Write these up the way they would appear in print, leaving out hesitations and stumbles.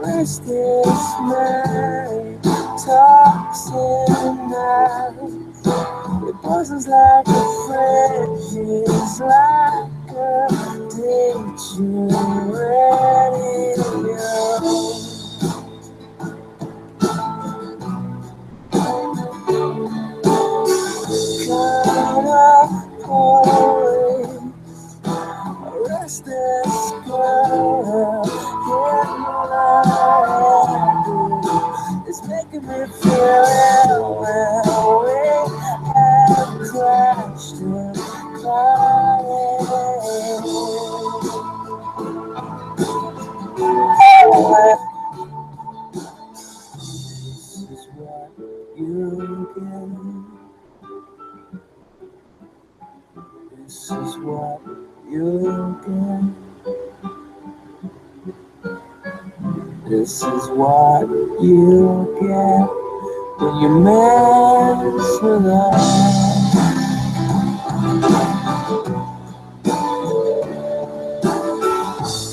Restless night, toxic night. It buzzes like a friend, it's like a danger radio. Restless girl, it's making me feel well. We have crashed and this is what you get. This is what you get. This is what you get when you mess with us.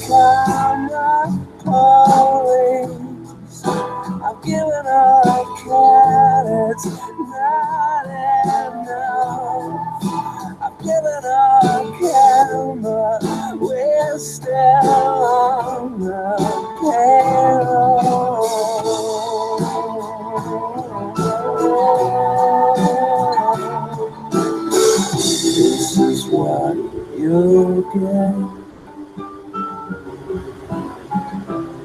Come on, police. I'm giving up cat, it's not enough. I'm giving up camera, we're still on the payroll. This is what you get.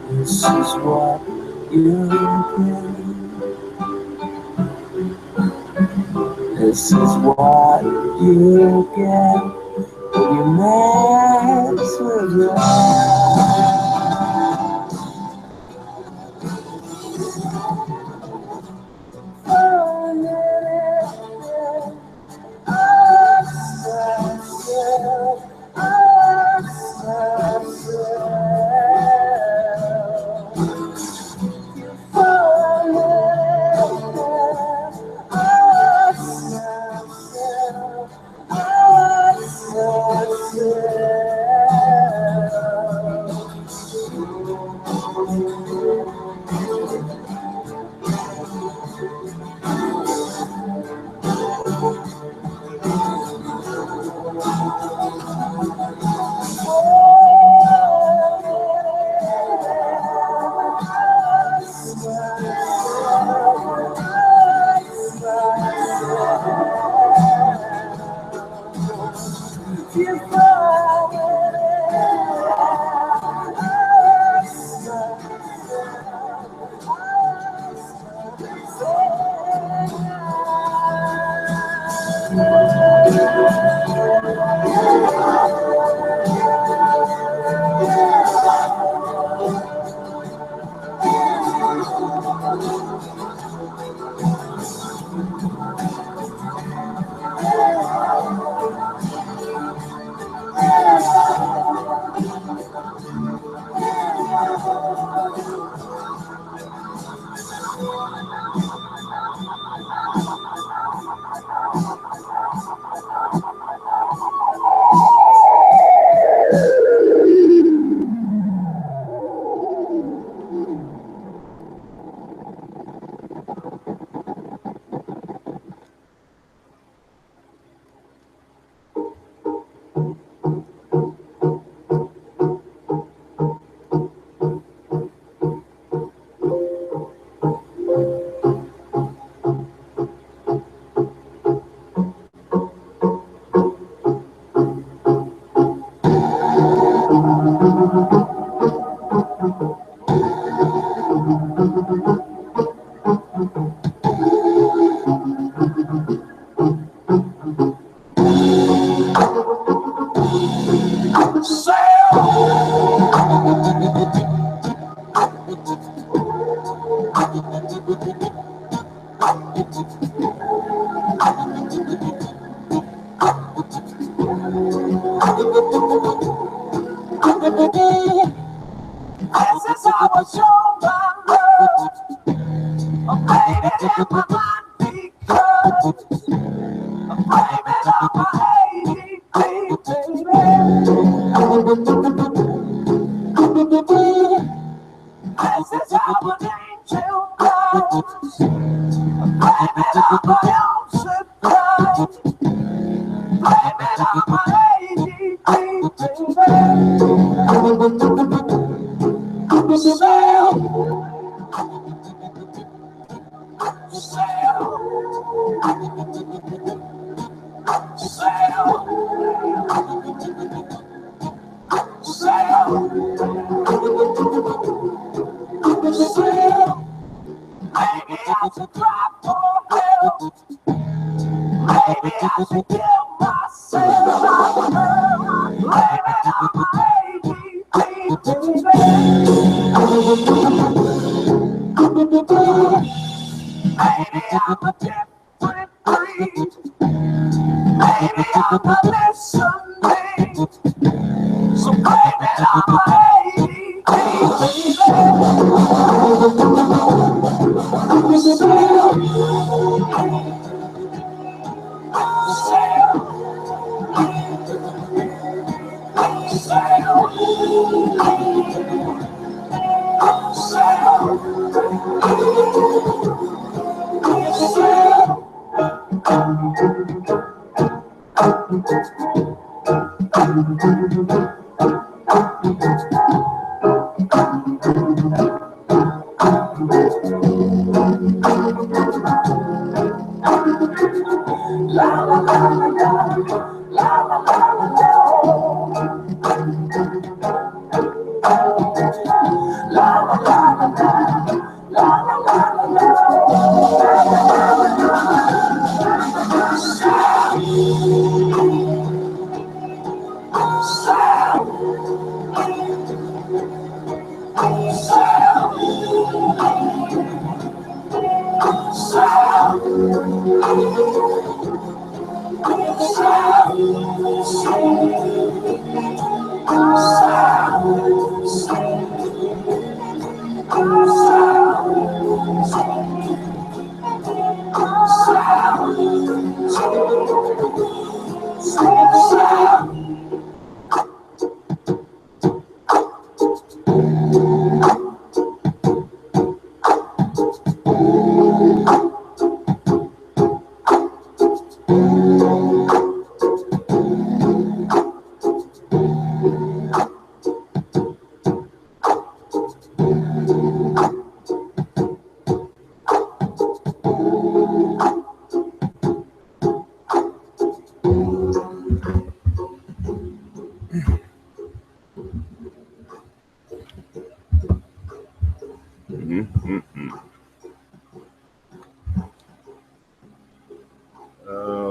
This is what you get. This is what you get when you mess with us.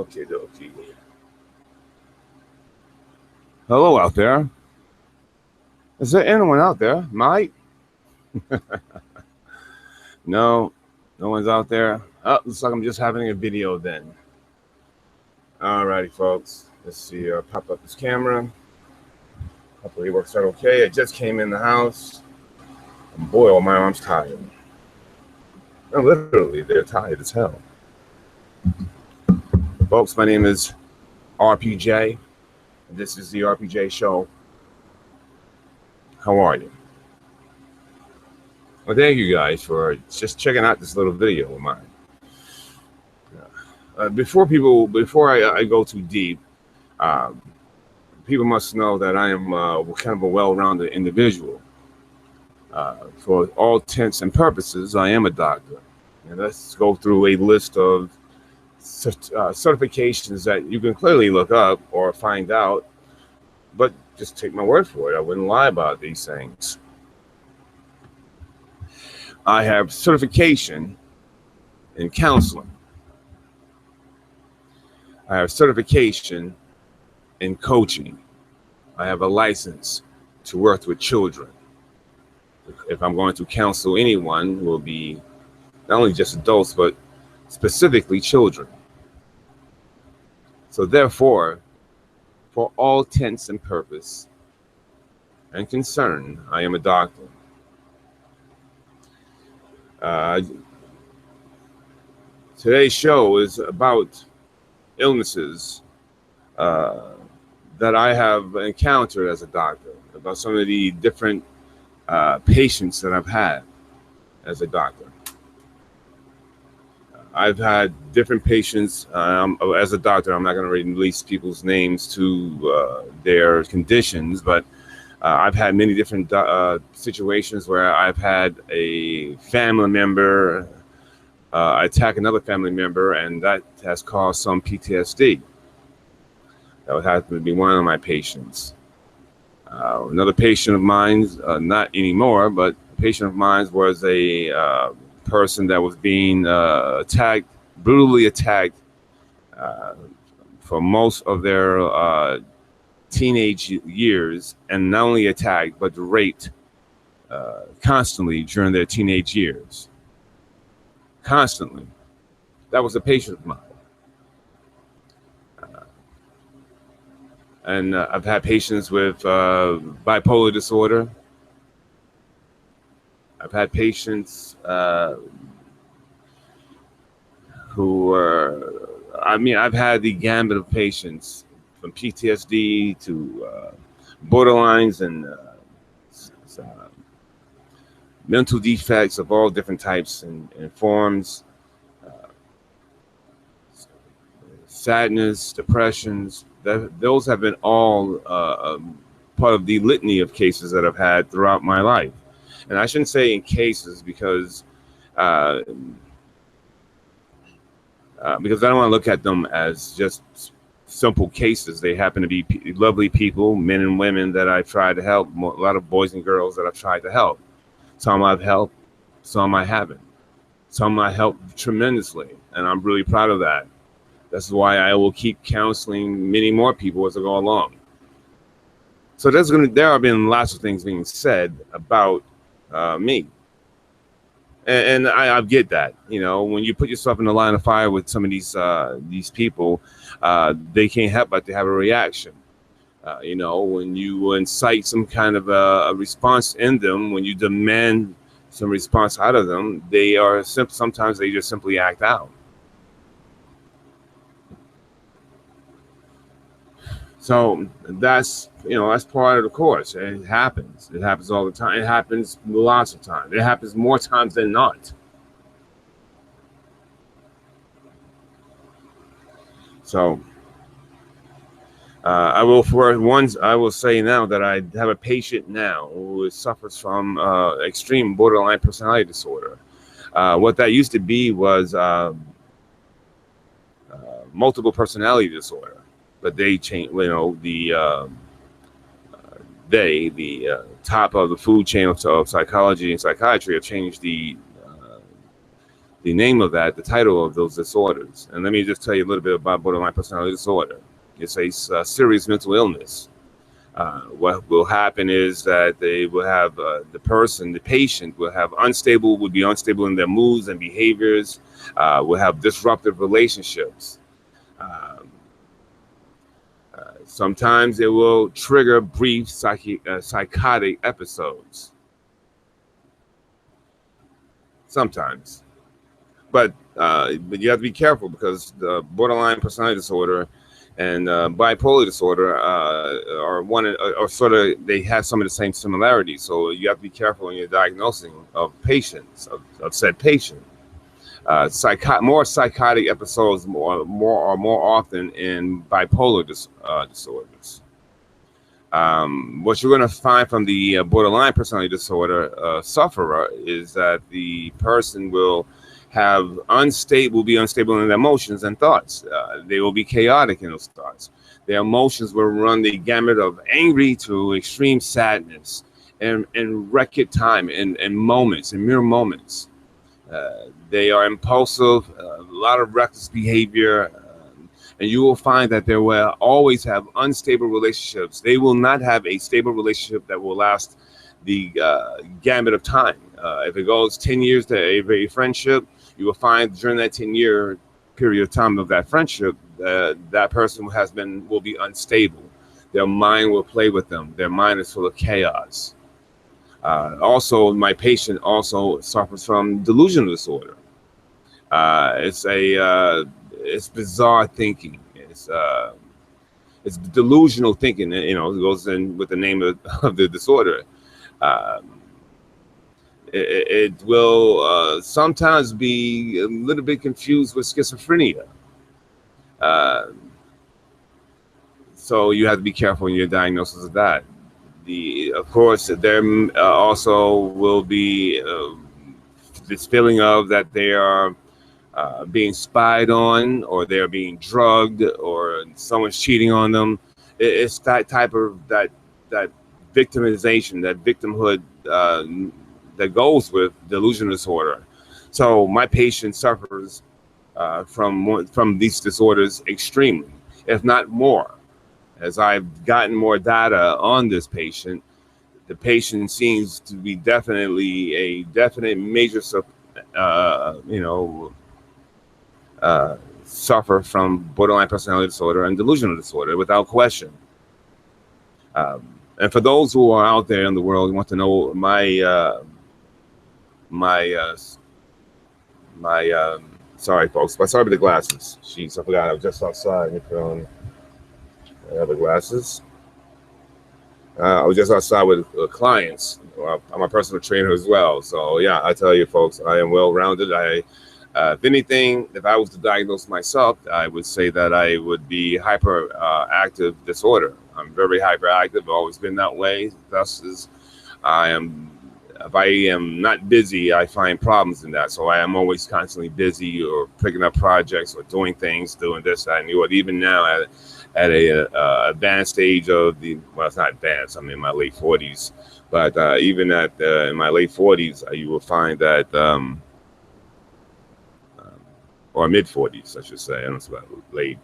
Okay, dokie. Hello out there. Is there anyone out there, Mike? No, no one's out there. Oh, looks like I'm just having a video then. Alrighty, folks. Let's see. Pop up this camera. Hopefully it works out okay. I just came in the house. And boy, oh, my arm's tired. No, literally, they're tired as hell. Folks, my name is RPJ. And this is the RPJ Show. How are you? Well, thank you guys for just checking out this little video of mine. Before I go too deep, people must know that I am kind of a well-rounded individual. For all intents and purposes, I am a doctor. And let's go through a list of certifications that you can clearly look up or find out, but just take my word for it. I wouldn't lie about these things. I have certification in counseling. I have certification in coaching. I have a license to work with children. If I'm going to counsel anyone, it will be not only just adults, but specifically children. So therefore, for all intents and purpose and concern, I am a doctor. Today's show is about illnesses that I have encountered as a doctor, about some of the different patients that I've had as a doctor. I've had different patients. As a doctor, I'm not going to release people's names to their conditions, but I've had many different situations where I've had a family member attack another family member, and that has caused some PTSD. That would have to be one of my patients. Another patient of mine, not anymore, but a patient of mine was a person that was being attacked, brutally attacked for most of their teenage years, and not only attacked, but raped constantly during their teenage years. Constantly. That was a patient of mine. And I've had patients with bipolar disorder. I've had patients who are, I've had the gambit of patients from PTSD to borderlines and mental defects of all different types and forms, sadness, depressions. Those have been all part of the litany of cases that I've had throughout my life. And I shouldn't say in cases because I don't want to look at them as just simple cases. They happen to be lovely people, men and women that I've tried to help, a lot of boys and girls that I've tried to help. Some I've helped, some I haven't. Some I helped tremendously, and I'm really proud of that. That's why I will keep counseling many more people as I go along. So there have been lots of things being said about me. And I get that, you know, when you put yourself in the line of fire with some of these people, they can't help but to have a reaction. You know, when you incite some kind of a response in them, when you demand some response out of them, sometimes they just simply act out. So that's part of the course. It happens. It happens all the time. It happens lots of times. It happens more times than not. So I will say now that I have a patient now who suffers from extreme borderline personality disorder. What that used to be was multiple personality disorder. But they changed, you know, the top of the food chain of psychology and psychiatry have changed the name of that, the title of those disorders. And let me just tell you a little bit about borderline personality disorder. It's a serious mental illness. What will happen is that they will have the patient will be unstable in their moods and behaviors, will have disruptive relationships. Sometimes it will trigger brief psychotic episodes. Sometimes, but you have to be careful because the borderline personality disorder and bipolar disorder they have some of the same similarities. So you have to be careful in your diagnosing of patients of said patient. More psychotic episodes more often in bipolar disorders. What you're going to find from the borderline personality disorder sufferer is that the person will be unstable in their emotions and thoughts. They will be chaotic in those thoughts. Their emotions will run the gamut of angry to extreme sadness and record time and moments, and mere moments. They are impulsive, a lot of reckless behavior, and you will find that they will always have unstable relationships. They will not have a stable relationship that will last the gamut of time. If it goes 10 years to a friendship, you will find during that 10-year period of time of that friendship, that person will be unstable. Their mind will play with them. Their mind is full of chaos. Also, my patient also suffers from delusional disorder. It's bizarre thinking. It's delusional thinking. You know, it goes in with the name of the disorder. It will sometimes be a little bit confused with schizophrenia. So you have to be careful in your diagnosis of that. Of course, there also will be this feeling of that they are being spied on, or they're being drugged, or someone's cheating on them. It's that type of that victimization, that victimhood that goes with delusional disorder. So my patient suffers from these disorders extremely, if not more. As I've gotten more data on this patient, the patient seems to be definitely a definite major, suffer from borderline personality disorder and delusional disorder without question. And for those who are out there in the world who want to know sorry folks, but sorry about the glasses. Jeez, I forgot I was just outside. Let me put on my other glasses. I was just outside with clients. I'm a personal trainer as well. So yeah, I tell you folks, I am well-rounded. If anything, if I was to diagnose myself, I would say that I would be hyperactive disorder. I'm very hyperactive. I've always been that way. Thus, if I am not busy, I find problems in that. So I am always constantly busy, or picking up projects, or doing things, doing this, that, and the other. Even now, at a advanced age of well, it's not advanced. I'm in my late 40s, but even in my late 40s, you will find that. Or mid 40s, I should say. I don't know about late.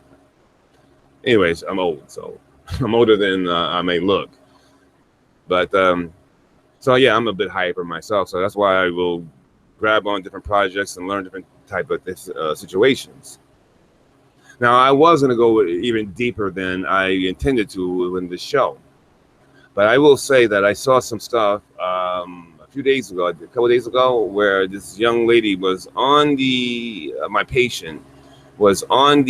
Anyways, I'm old, so I'm older than I may look. But so yeah, I'm a bit hyper myself, so that's why I will grab on different projects and learn different type of situations. Now, I was going to go even deeper than I intended to in this show, but I will say that I saw some stuff a couple days ago, where this young lady was on my patient was on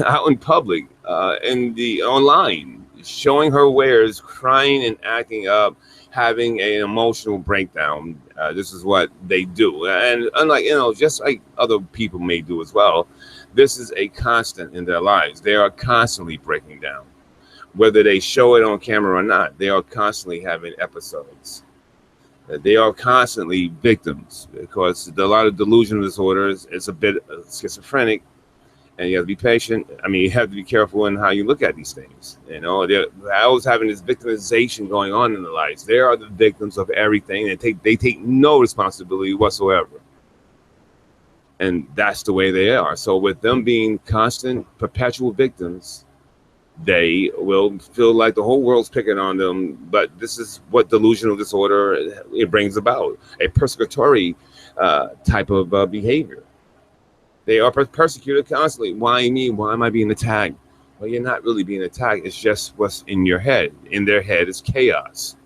out in public, online, showing her wares, crying and acting up, having an emotional breakdown. This is what they do, and unlike just like other people may do as well, this is a constant in their lives. They are constantly breaking down. Whether they show it on camera or not, they are constantly having episodes. They are constantly victims, because a lot of delusional disorders is a bit schizophrenic, and you have to be patient. I mean, you have to be careful in how you look at these things. They're always having this victimization going on in their lives. They are the victims of everything, and they take no responsibility whatsoever. And that's the way they are. So with them being constant, perpetual victims, they will feel like the whole world's picking on them. But this is what delusional disorder it brings about, a persecutory type of behavior. They are persecuted constantly. Why me? Why am I being attacked? Well, you're not really being attacked. It's just what's in your head. In their head is chaos.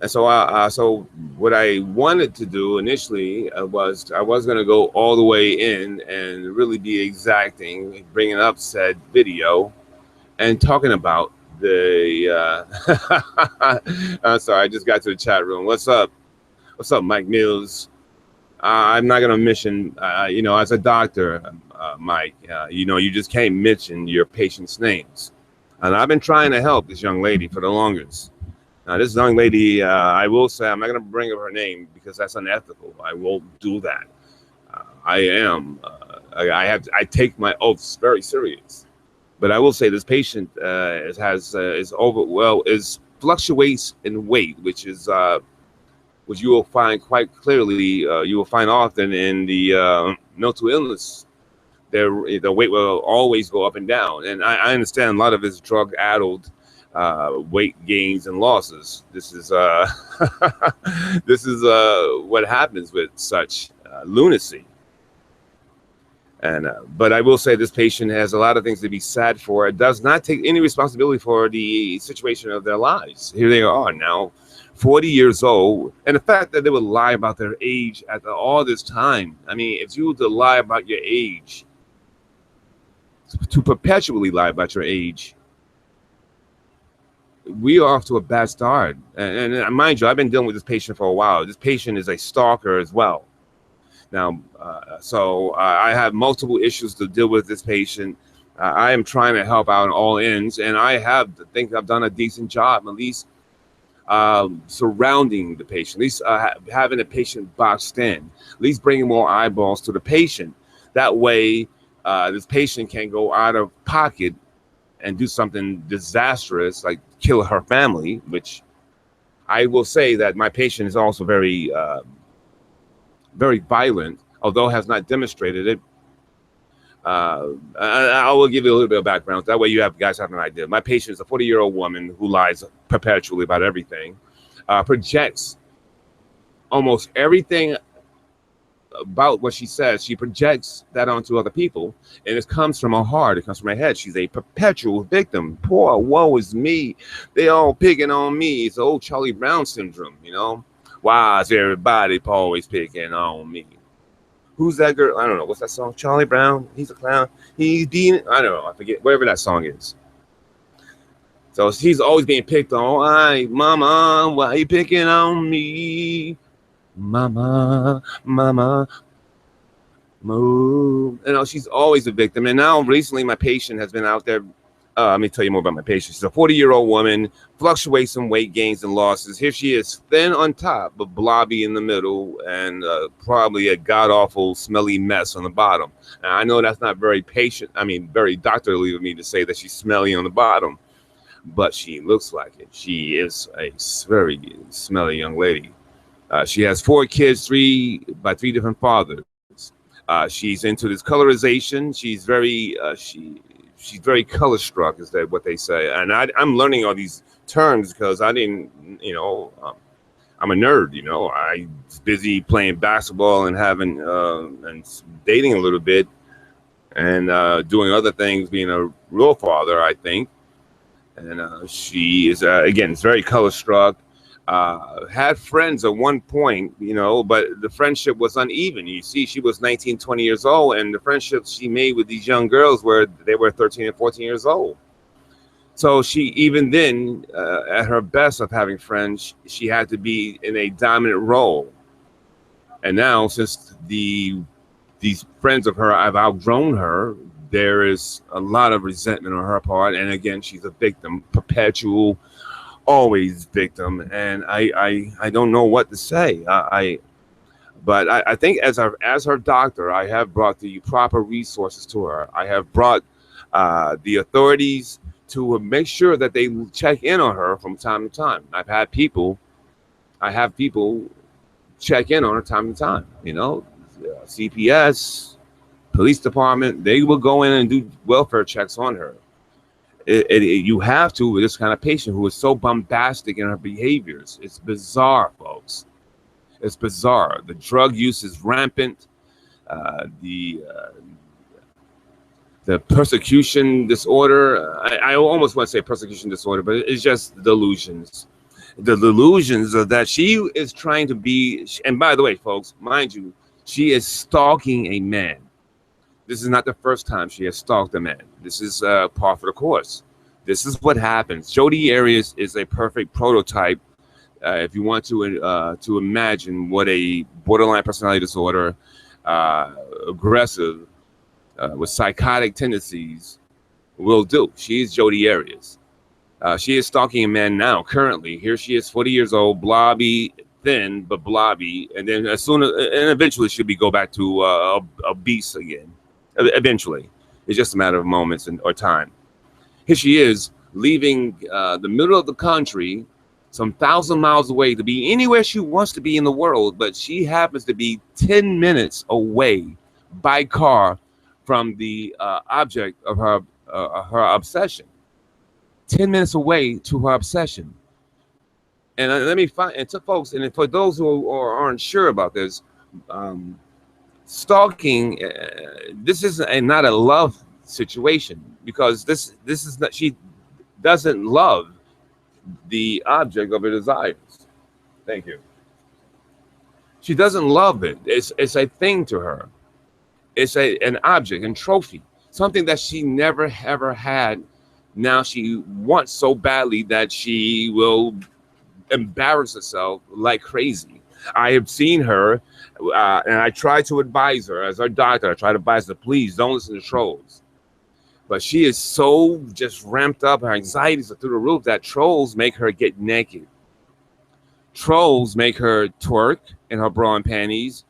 And so, so what I wanted to do initially was I was going to go all the way in and really be exacting, bringing up said video and talking about the. I'm sorry, I just got to the chat room. What's up? What's up, Mike Mills? I'm not going to mention, as a doctor, Mike, you just can't mention your patients' names. And I've been trying to help this young lady for the longest. Now, this young lady, I will say, I'm not going to bring up her name because that's unethical. I won't do that. I take my oaths very serious. But I will say this patient fluctuates in weight, which you will find quite clearly. You will find often in the mental illness. The weight will always go up and down, and I understand a lot of it's drug-addled. Weight gains and losses. This is what happens with such lunacy. And but I will say this patient has a lot of things to be sad for. It does not take any responsibility for the situation of their lives. Here they are now, 40 years old, and the fact that they would lie about their age after all this time. I mean, if you were to lie about your age, to perpetually lie about your age, we are off to a bad start. And mind you, I've been dealing with this patient for a while. This patient is a stalker as well. Now, I have multiple issues to deal with this patient. I am trying to help out on all ends, and I think I've done a decent job, at least surrounding the patient, at least having the patient boxed in, at least bringing more eyeballs to the patient. That way, this patient can go out of pocket and do something disastrous, like kill her family, which I will say that my patient is also very, very violent, although has not demonstrated it. I will give you a little bit of background. That way you guys have an idea. My patient is a 40-year-old woman who lies perpetually about everything, projects almost everything about what she says. She projects that onto other people, and it comes from her heart. It comes from her head. She's a perpetual victim. Poor, woe is me. They all picking on me. It's the old Charlie Brown syndrome, you know. Why is everybody always picking on me? Who's that girl? I don't know. What's that song? Charlie Brown. He's a clown. He's being, I don't know. I forget. Whatever that song is. So she's always being picked on. Hey, mama, why you picking on me? Mama, mama, move. You know, she's always a victim. And now recently my patient has been out there. Let me tell you more about my patient. She's a 40-year-old woman, fluctuates in weight gains and losses. Here she is, thin on top, but blobby in the middle, and probably a god-awful, smelly mess on the bottom. And I know that's not very very doctorly of me to say that she's smelly on the bottom, but she looks like it. She is a very smelly young lady. She has 4 kids, 3 by 3 different fathers. She's into this colorization. She's very she's very color struck, is that what they say. And I'm learning all these terms because I didn't, you know, I'm a nerd, you know. I was busy playing basketball and having and dating a little bit and doing other things, being a real father, I think. And she is again, it's very color struck. Had friends at one point, you know, but the friendship was uneven. You see, she was 19, 20 years old, and the friendships she made with these young girls were 13 and 14 years old. So she, even then, at her best of having friends, she had to be in a dominant role. And now, since these friends of her, I've outgrown her, there is a lot of resentment on her part. And again, she's a victim, perpetual, always victim, and I don't know what to say. But I think as her doctor, I have brought the proper resources to her. I have brought the authorities to make sure that they check in on her from time to time. I have people check in on her time to time. You know, CPS, police department, they will go in and do welfare checks on her. You have to with this kind of patient who is so bombastic in her behaviors. It's bizarre, folks. It's bizarre. The drug use is rampant. The persecution disorder. I almost want to say persecution disorder, but it's just delusions. The delusions of that she is trying to be. And by the way, folks, mind you, she is stalking a man. This is not the first time she has stalked a man. This is par for the course. This is what happens. Jodi Arias is a perfect prototype. If you want to imagine what a borderline personality disorder, aggressive, with psychotic tendencies will do. She is Jodi Arias. She is stalking a man now, currently. Here she is, 40 years old, blobby, thin, but blobby. And then eventually she'll go back to a beast again. Eventually, it's just a matter of moments or time. Here she is leaving the middle of the country, some 1,000 miles away, to be anywhere she wants to be in the world, but she happens to be 10 minutes away by car from the object of her obsession. 10 minutes away to her obsession. And let me find, and to folks, and for those who aren't sure about this, stalking, this is not a love situation, because this is not, she doesn't love the object of her desires. Thank you. She doesn't love it. It's a thing to her. It's an object and trophy, something that she never ever had Now she wants so badly that she will embarrass herself like crazy. I have seen her, and I try to advise her as her doctor. I try to advise her, please don't listen to trolls. But she is so just ramped up. Her anxieties are through the roof that trolls make her get naked. Trolls make her twerk in her bra and panties.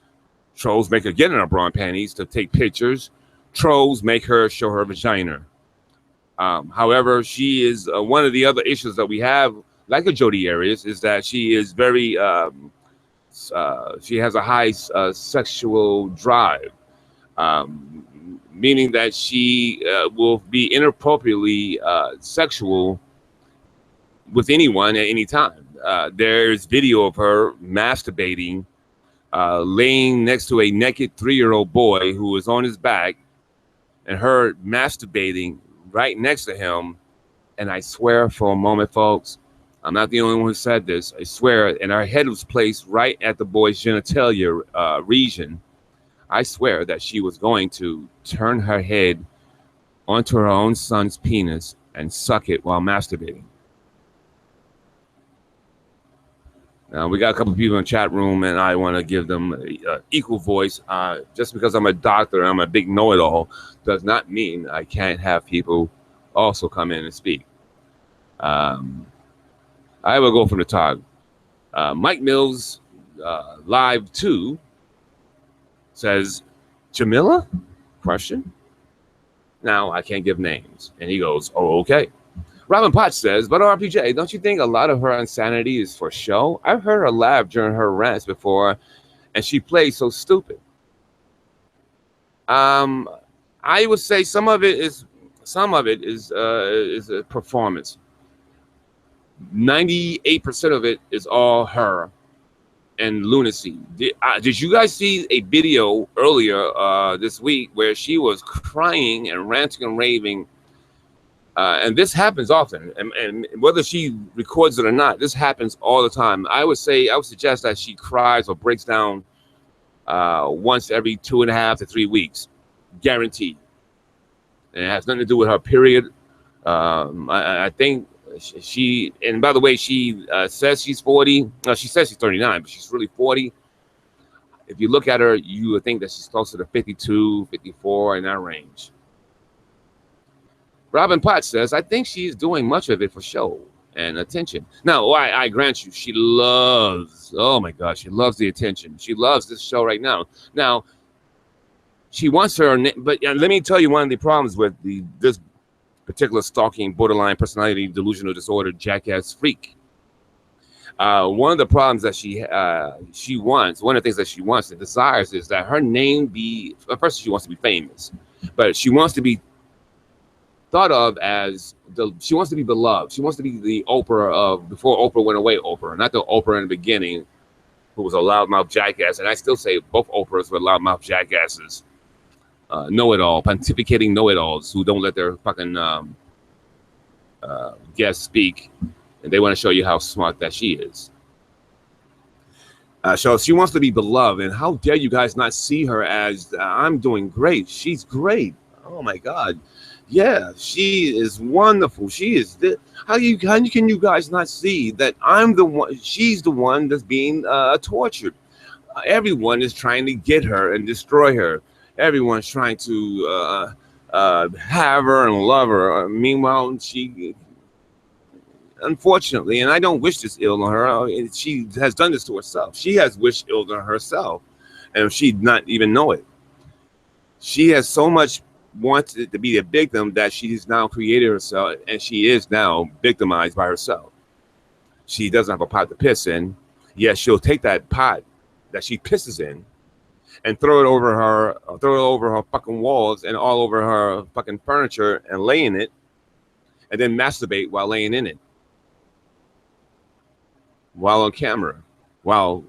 Trolls make her get in her bra and panties to take pictures. Trolls make her show her vagina. However, she is one of the other issues that we have, like a Jodi Arias, is that she is very, she has a high sexual drive. Meaning that she will be inappropriately sexual with anyone at any time. There's video of her masturbating, laying next to a naked 3-year-old boy who is on his back, and her masturbating right next to him. And I swear for a moment, folks, I'm not the only one who said this. I swear, and her head was placed right at the boy's genitalia region. I swear that she was going to turn her head onto her own son's penis and suck it while masturbating. Now, we got a couple of people in the chat room, and I want to give them equal voice. Just because I'm a doctor and I'm a big know-it-all does not mean I can't have people also come in and speak. I will go from the top. Mike Mills, Live 2, says, Jamila? Question. Now, I can't give names. And he goes, oh, okay. Robin Potts says, but RPJ, don't you think a lot of her insanity is for show? I've heard her laugh during her rants before, and she plays so stupid. I would say some of it is a performance. 98% of it is all her and lunacy. Did you guys see a video earlier this week where she was crying and ranting and raving? And this happens often, and whether she records it or not, this happens all the time. I would suggest that she cries or breaks down once every 2.5 to 3 weeks, guaranteed. And it has nothing to do with her period. I think she, and by the way, she says she's 40. She says she's 39, but she's really 40. If you look at her, you would think that she's closer to 52, 54, in that range. Robin Potts says, I think she's doing much of it for show and attention. Now, I grant you, she loves, oh my gosh, she loves the attention. She loves this show right now. Now, she wants her, but let me tell you one of the problems with this particular stalking, borderline personality, delusional disorder, jackass freak. One of the problems that she wants, one of the things that she wants and desires is that her name be, first she wants to be famous, but she wants to be thought of as, she wants to be beloved. She wants to be the Oprah of, before Oprah went away, Oprah, not the Oprah in the beginning who was a loudmouth jackass. And I still say both Oprahs were loudmouth jackasses. Know-it-all, pontificating know-it-alls who don't let their fucking guests speak, and they want to show you how smart that she is. So she wants to be beloved, and how dare you guys not see her as I'm doing great. She's great. Oh my God, yeah, she is wonderful. She is. How can you guys not see that I'm the one? She's the one that's being tortured. Everyone is trying to get her and destroy her. Everyone's trying to have her and love her. Meanwhile, she, unfortunately, and I don't wish this ill on her, she has done this to herself. She has wished ill on herself, and she'd not even know it. She has so much wanted to be a victim that she's now created herself, and she is now victimized by herself. She doesn't have a pot to piss in. Yes, she'll take that pot that she pisses in and throw it over her fucking walls and all over her fucking furniture and lay in it, and then masturbate while laying in it, while on camera, while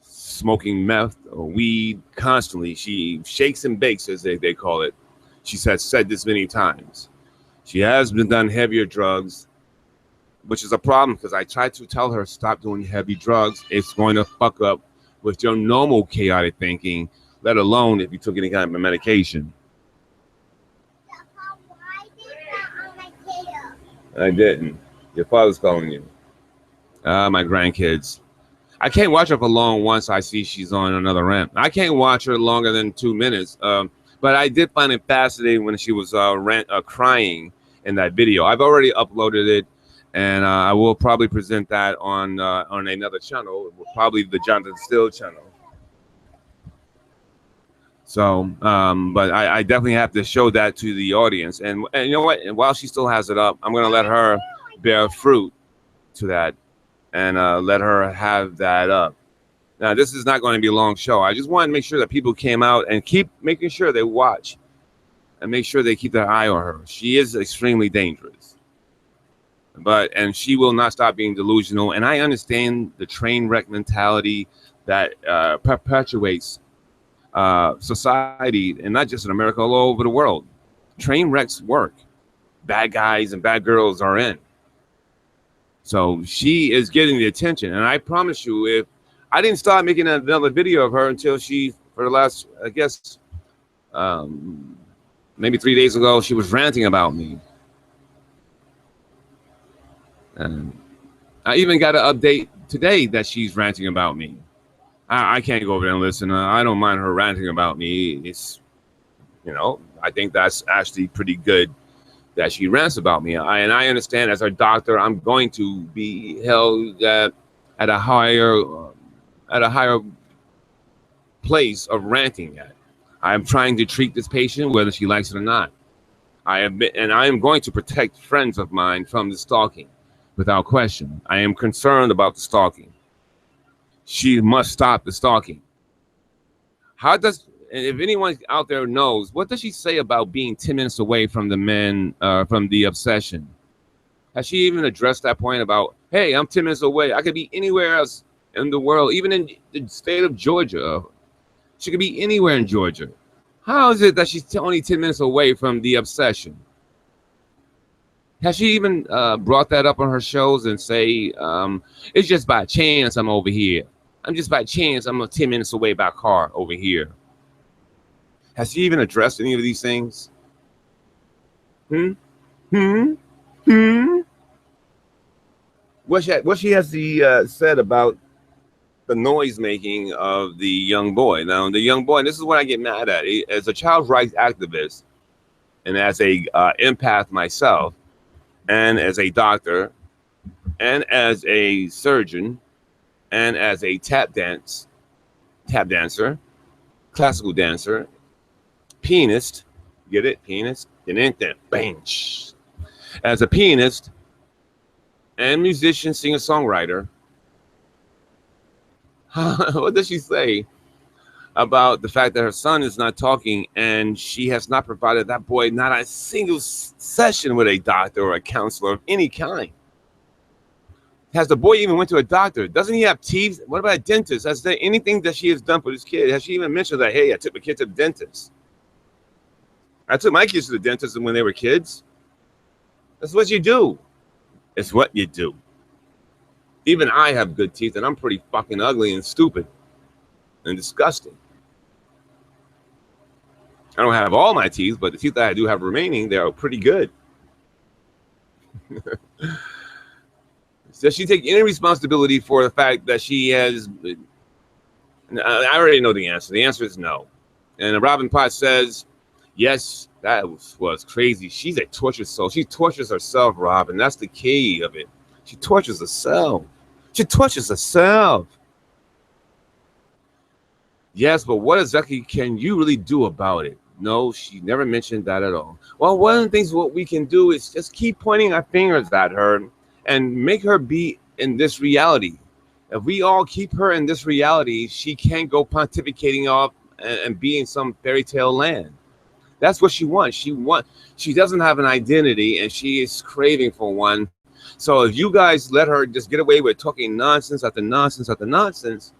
smoking meth or weed constantly. She shakes and bakes, as they call it. She has said this many times. She has been done heavier drugs, which is a problem because I tried to tell her stop doing heavy drugs. It's going to fuck up with your normal chaotic thinking, let alone if you took any kind of medication. I didn't. Your father's calling you. My grandkids. I can't watch her for long once I see she's on another rant. I can't watch her longer than 2 minutes. But I did find it fascinating when she was crying in that video. I've already uploaded it, and I will probably present that on another channel, probably the Johnathan Steele channel. So, but I definitely have to show that to the audience. And you know what? And while she still has it up, I'm going to let her bear fruit to that and let her have that up. Now, this is not going to be a long show. I just want to make sure that people came out and keep making sure they watch and make sure they keep their eye on her. She is extremely dangerous. And she will not stop being delusional. And I understand the train wreck mentality that perpetuates society, and not just in America, all over the world. Train wrecks work. Bad guys and bad girls are in. So she is getting the attention. And I promise you, if I didn't start making another video of her until she, for the last, I guess, maybe 3 days ago, she was ranting about me. And I even got an update today that she's ranting about me. I can't go over there and listen. I don't mind her ranting about me. It's, you know, I think that's actually pretty good that she rants about me. And I understand as her doctor, I'm going to be held at a higher place of ranting at. I'm trying to treat this patient whether she likes it or not. I am going to protect friends of mine from the stalking without question. I am concerned about the stalking. She must stop the stalking. If anyone out there knows, what does she say about being 10 minutes away from the men, from the obsession? Has she even addressed that point about, hey, I'm 10 minutes away. I could be anywhere else in the world, even in the state of Georgia. She could be anywhere in Georgia. How is it that she's only 10 minutes away from the obsession? Has she even brought that up on her shows and say, it's just by chance I'm over here. I'm just by chance, I'm 10 minutes away by car over here. Has she even addressed any of these things? What she has said about the noise making of the young boy. Now, the young boy, and this is what I get mad at. As a child rights activist and as a empath myself, and as a doctor, and as a surgeon, and as a tap dancer, classical dancer, pianist, get it? Pianist? Bench. As a pianist and musician, singer-songwriter, what does she say about the fact that her son is not talking and she has not provided that boy not a single session with a doctor or a counselor of any kind? Has the boy even went to a doctor? Doesn't he have teeth? What about a dentist? Has there anything that she has done for this kid? Has she even mentioned that, hey, I took my kid to the dentist? I took my kids to the dentist when they were kids. That's what you do. It's what you do. Even I have good teeth, and I'm pretty fucking ugly and stupid and disgusting. I don't have all my teeth, but the teeth that I do have remaining, they are pretty good. Does she take any responsibility for the fact that she has? I already know the answer. The answer is no. And Robin Potts says, yes, that was crazy. She's a tortured soul. She tortures herself, Robin. That's the key of it. She tortures herself. She tortures herself. Yes, but what exactly can you really do about it? No, she never mentioned that at all. Well, one of the things what we can do is just keep pointing our fingers at her and make her be in this reality. If we all keep her in this reality, she can't go pontificating off and be in some fairy tale land. That's what she wants. She doesn't have an identity, and she is craving for one. So if you guys let her just get away with talking nonsense after nonsense after nonsense,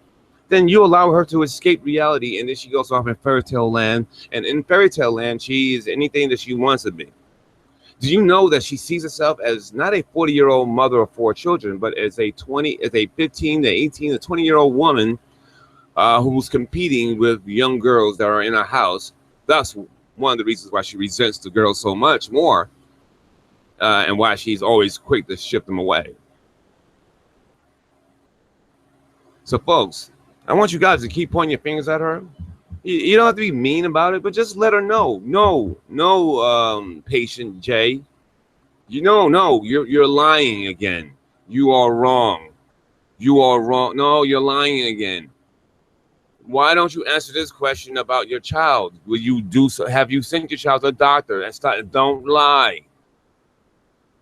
then you allow her to escape reality, and then she goes off in fairy tale land. And in fairy tale land, she is anything that she wants to be. Do you know that she sees herself as not a 40-year-old mother of 4 children, but as a 15 to 18 to 20-year-old woman who's competing with young girls that are in her house? Thus, one of the reasons why she resents the girls so much more and why she's always quick to ship them away. So, folks, I want you guys to keep pointing your fingers at her. You don't have to be mean about it, but just let her know. No, patient J. No, you're lying again. You are wrong. You are wrong. No, you're lying again. Why don't you answer this question about your child? Will you do so? Have you sent your child to a doctor? Don't lie.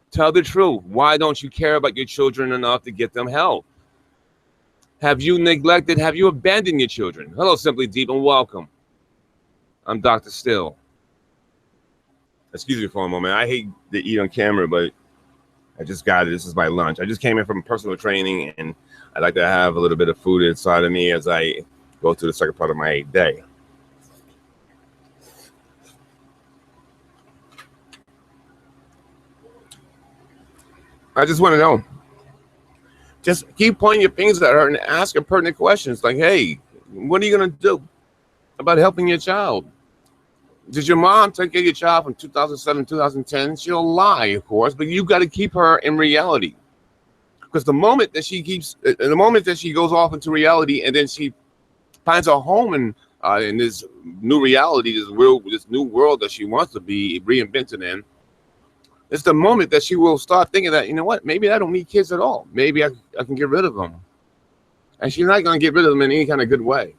Tell the truth. Why don't you care about your children enough to get them help? Have you neglected? Have you abandoned your children? Hello, Simply Deep, and welcome. I'm Dr. Steele. Excuse me for a moment. I hate to eat on camera, but I just got it. This is my lunch. I just came in from personal training, and I like to have a little bit of food inside of me as I go through the second part of my day. I just want to know. Just keep pointing your fingers at her and ask her pertinent questions like, hey, what are you going to do about helping your child? Did your mom take care of your child from 2007, 2010? She'll lie, of course, but you got to keep her in reality. Because the moment that she goes off into reality and then she finds a home in this new reality, this new world that she wants to be reinvented in, it's the moment that she will start thinking that, you know what, maybe I don't need kids at all. Maybe I can get rid of them. And she's not going to get rid of them in any kind of good way.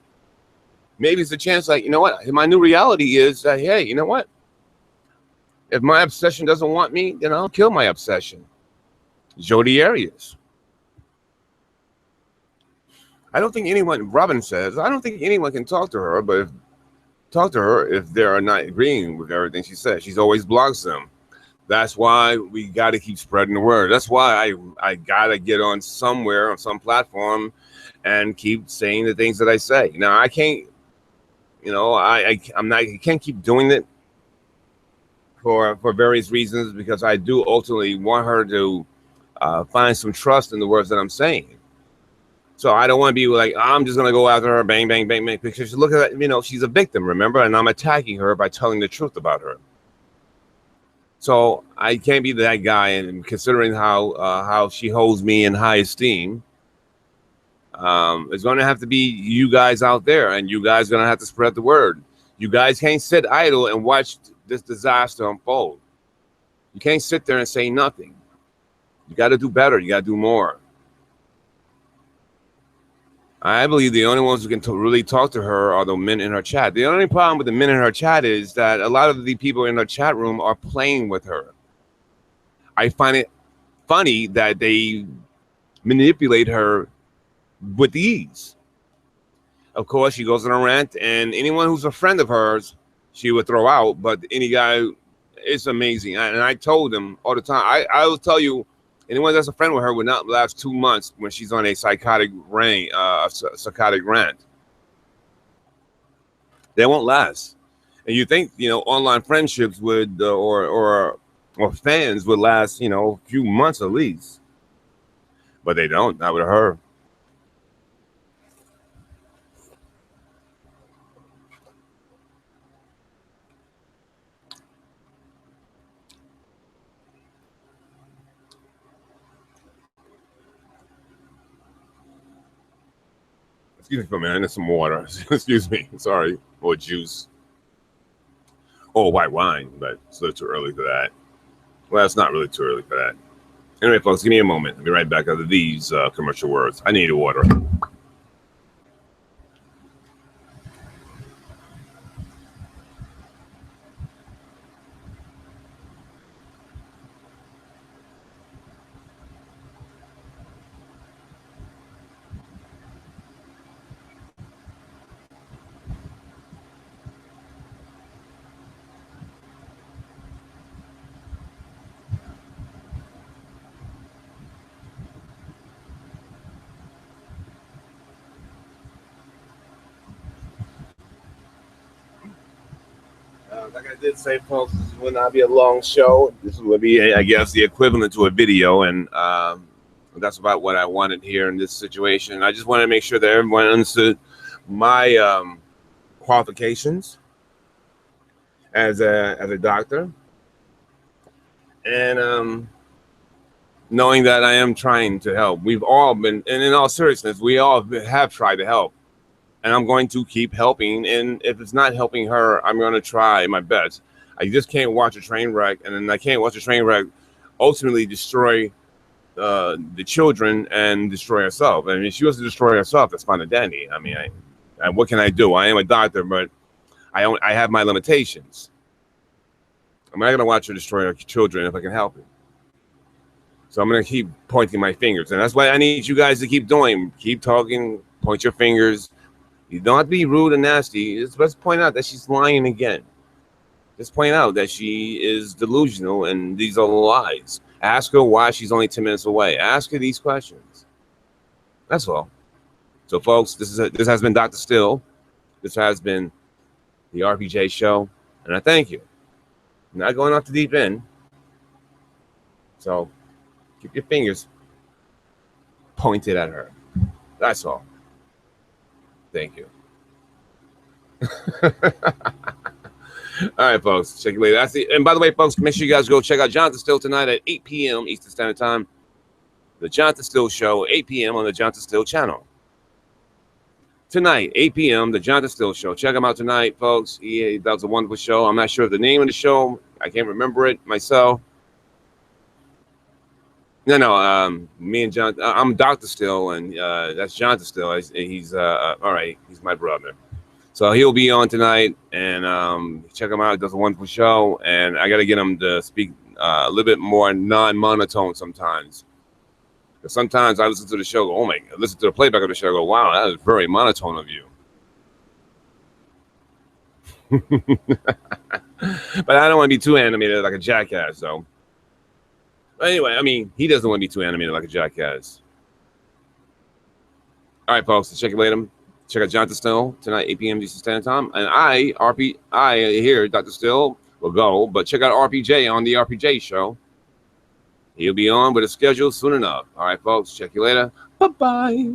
Maybe it's a chance like, you know what, my new reality is that, hey, you know what? If my obsession doesn't want me, then I'll kill my obsession. Jodi Arias. I don't think anyone, Robin says, I don't think anyone can talk to her, but talk to her if they're not agreeing with everything she says. She's always blocks them. That's why we got to keep spreading the word. That's why I got to get on somewhere, on some platform, and keep saying the things that I say. Now, I can't, you know, I can't keep doing it for various reasons, because I do ultimately want her to find some trust in the words that I'm saying. So I don't want to be like, I'm just going to go after her, bang, bang, bang, bang, because look at that, you know, she's a victim, remember? And I'm attacking her by telling the truth about her. So I can't be that guy, and considering how she holds me in high esteem, it's going to have to be you guys out there, and you guys are going to have to spread the word. You guys can't sit idle and watch this disaster unfold. You can't sit there and say nothing. You got to do better. You got to do more. I believe the only ones who can really talk to her are the men in her chat. The only problem with the men in her chat is that a lot of the people in her chat room are playing with her. I find it funny that they manipulate her with ease. Of course, she goes on a rant, and anyone who's a friend of hers, she would throw out. But any guy, it's amazing. And I told them all the time, I will tell you, anyone that's a friend with her would not last 2 months when she's on a psychotic rant. They won't last. And you think, you know, online friendships would or fans would last, you know, a few months at least. But they don't, not with her. Excuse me for a minute, I need some water. Excuse me, sorry. Or juice. Or white wine, but it's a little too early for that. Well, it's not really too early for that. Anyway, folks, give me a moment. I'll be right back after these commercial words. I need water. Like I did say, folks, this will not be a long show. This will be, I guess, the equivalent to a video, and that's about what I wanted here in this situation. I just wanted to make sure that everyone understood my qualifications as a doctor, And knowing that I am trying to help. We've all been, and in all seriousness, we all have tried to help. And I'm going to keep helping. And if it's not helping her, I'm going to try my best. I just can't watch a train wreck, and then I can't watch a train wreck ultimately destroy the children and destroy herself. I mean, if she wants to destroy herself, that's fine and dandy. I mean, what can I do? I am a doctor, but I have my limitations. I'm not going to watch her destroy her children if I can help it. So I'm going to keep pointing my fingers. And that's why I need you guys to keep doing. Keep talking, point your fingers. You don't have to be rude and nasty. Let's point out that she's lying again. Just point out that she is delusional and these are lies. Ask her why she's only 10 minutes away. Ask her these questions. That's all. So, folks, this has been Dr. Steele. This has been the RPJ Show. And I thank you. I'm not going off the deep end. So, keep your fingers pointed at her. That's all. Thank you. All right, folks. Check you later. That's it. And by the way, folks, make sure you guys go check out Johnathan Steele tonight at 8 p.m. Eastern Standard Time. The Johnathan Steele Show, 8 p.m. on the Johnathan Steele channel. Tonight, 8 p.m., the Johnathan Steele Show. Check him out tonight, folks. That was a wonderful show. I'm not sure of the name of the show. I can't remember it myself. No, me and John, I'm Dr. Steele, and that's Johnathan Steele. He's all right. He's my brother. So he'll be on tonight, and check him out. He does a wonderful show, and I got to get him to speak a little bit more non-monotone sometimes. Because sometimes I listen to the show, go, oh my, listen to the playback of the show, go, wow, that is very monotone of you. But I don't want to be too animated like a jackass, though. But anyway, I mean, he doesn't want to be too animated like a jackass. All right, folks, check it later. Check out Johnathan Steele tonight, 8 p.m. Eastern Standard Time. And I here, Dr. Steele, will go, but check out RPJ on the RPJ Show. He'll be on with a schedule soon enough. All right, folks, check you later. Bye-bye.